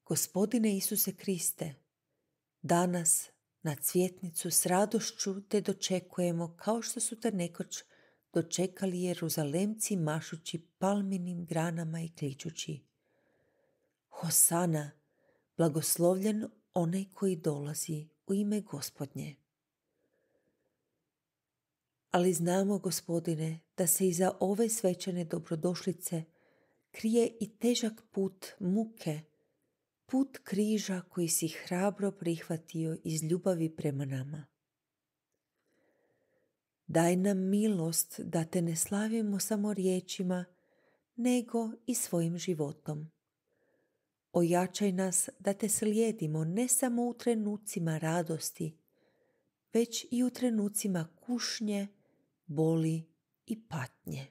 Gospodine Isuse Kriste, danas na cvjetnicu s radošću te dočekujemo kao što su te nekoć dočekali Jeruzalemci mašući palminim granama i kličući: Hosana, blagoslovljen onaj koji dolazi u ime Gospodnje. Ali znamo, Gospodine, da se iza ove svečane dobrodošlice krije i težak put muke, put križa koji si hrabro prihvatio iz ljubavi prema nama. Daj nam milost da te ne slavimo samo riječima, nego i svojim životom. Ojačaj nas da te slijedimo ne samo u trenucima radosti, već i u trenucima kušnje, boli i patnje.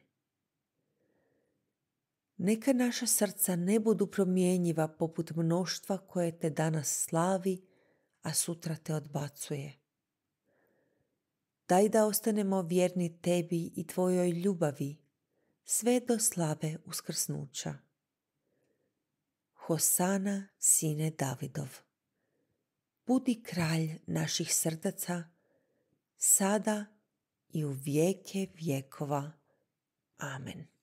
Neka naša srca ne budu promjenjiva poput mnoštva koje te danas slavi, a sutra te odbacuje. Daj da ostanemo vjerni tebi i tvojoj ljubavi, sve do slave uskrsnuća. Hosana, sine Davidov. Budi kralj naših srdaca, sada i u vijeke vjekova. Amen.